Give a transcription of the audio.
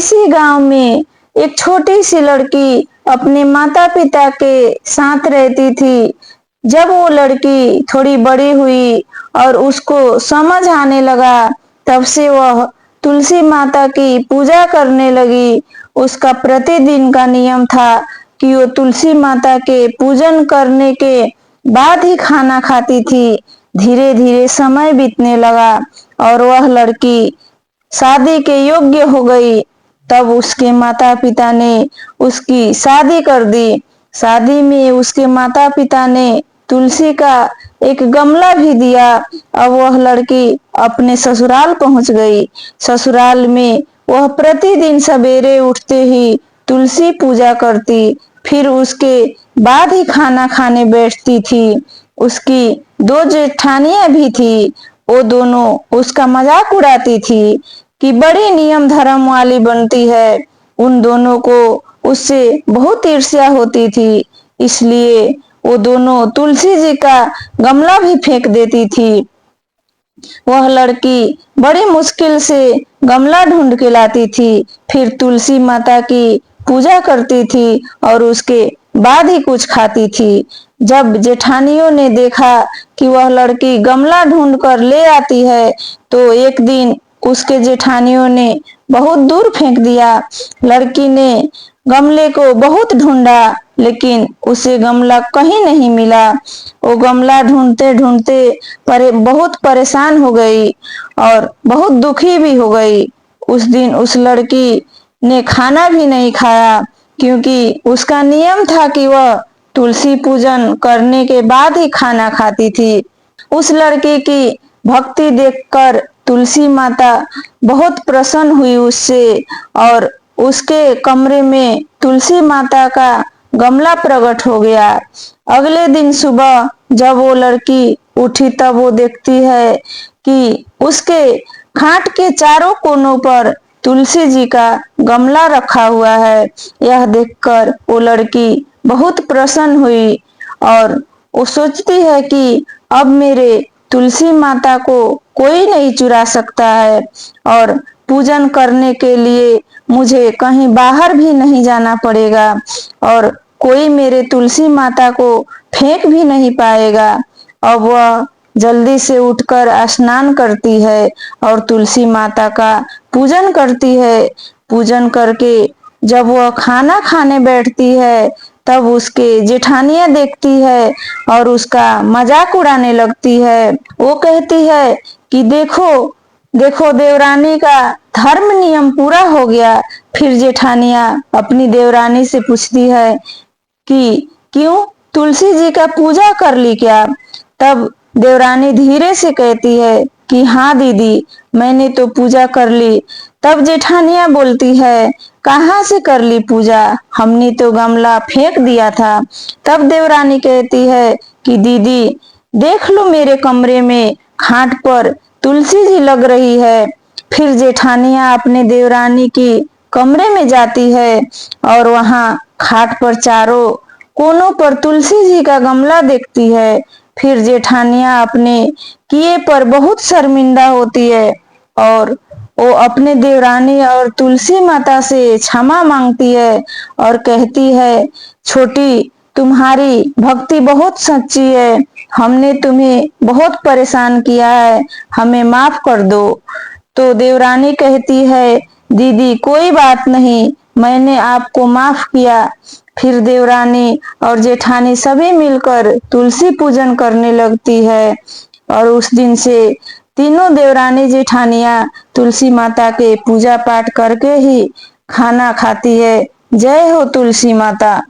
इसी गांव में एक छोटी सी लड़की अपने माता पिता के साथ रहती थी। जब वो लड़की थोड़ी बड़ी हुई और उसको समझ आने लगा, तब से वह तुलसी माता की पूजा करने लगी। उसका प्रतिदिन का नियम था कि वो तुलसी माता के पूजन करने के बाद ही खाना खाती थी। धीरे धीरे समय बीतने लगा और वह लड़की शादी के योग्य हो गई। तब उसके माता पिता ने उसकी शादी कर दी। शादी में उसके माता पिता ने तुलसी का एक गमला भी दिया। अब वह लड़की अपने ससुराल पहुंच गई। ससुराल में वह प्रतिदिन सवेरे उठते ही तुलसी पूजा करती, फिर उसके बाद ही खाना खाने बैठती थी। उसकी दो जेठानियां भी थी। वो दोनों उसका मजाक उड़ाती थी कि बड़ी नियम धर्म वाली बनती है। उन दोनों को उससे बहुत ईर्ष्या होती थी, इसलिए वो दोनों तुलसी जी का गमला भी फेंक देती थी। वह लड़की बड़ी मुश्किल से गमला ढूंढ के लाती थी, फिर तुलसी माता की पूजा करती थी और उसके बाद ही कुछ खाती थी। जब जेठानियों ने देखा कि वह लड़की गमला ढूंढ कर ले आती है, तो एक दिन उसके जेठानियों ने बहुत दूर फेंक दिया। लड़की ने गमले को बहुत ढूंढा, लेकिन उसे गमला कहीं नहीं मिला। वो गमला ढूंढते ढूंढते बहुत परेशान हो गई और बहुत दुखी भी हो गई। उस दिन उस लड़की ने खाना भी नहीं खाया, क्योंकि उसका नियम था कि वह तुलसी पूजन करने के बाद ही खाना खाती थी। उस लड़की की भक्ति देखकर तुलसी माता बहुत प्रसन्न हुई उससे और उसके कमरे में तुलसी माता का गमला प्रकट हो गया। अगले दिन सुबह जब वो लड़की उठी, तब वो देखती है कि उसके खाट के चारों कोनों पर तुलसी जी का गमला रखा हुआ है। यह देखकर वो लड़की बहुत प्रसन्न हुई और वो सोचती है कि अब मेरे तुलसी माता को कोई नहीं चुरा सकता है और पूजन करने के लिए मुझे कहीं बाहर भी नहीं जाना पड़ेगा और कोई मेरे तुलसी माता को फेंक भी नहीं पाएगा। अब वह जल्दी से उठकर स्नान करती है और तुलसी माता का पूजन करती है। पूजन करके जब वह खाना खाने बैठती है, तब उसके जेठानियां देखती है और उसका मजाक उड़ाने लगती है। वो कहती है कि देखो देखो, देवरानी का धर्म नियम पूरा हो गया। फिर जेठानियां अपनी देवरानी से पूछती है कि क्यों, तुलसी जी का पूजा कर ली क्या? तब देवरानी धीरे से कहती है कि हाँ दीदी, मैंने तो पूजा कर ली। तब जेठानियां बोलती है, कहाँ से कर ली पूजा? हमने तो गमला फेंक दिया था। तब देवरानी कहती है कि दीदी देख लो, मेरे कमरे में खाट पर तुलसी जी लग रही है। फिर जेठानियां अपने देवरानी की कमरे में जाती है और वहां खाट पर चारों कोनों पर तुलसी जी का गमला देखती है। फिर जेठानियां अपने किए पर बहुत शर्मिंदा होती है और वो अपने देवरानी और तुलसी माता से क्षमा मांगती है और कहती है, छोटी, तुम्हारी भक्ति बहुत सच्ची है। हमने तुम्हें बहुत परेशान किया है, हमें माफ कर दो। तो देवरानी कहती है, दीदी कोई बात नहीं, मैंने आपको माफ किया। फिर देवरानी और जेठानी सभी मिलकर तुलसी पूजन करने लगती है और उस दिन से तीनों देवरानी जेठानियां तुलसी माता के पूजा पाठ करके ही खाना खाती है। जय हो तुलसी माता।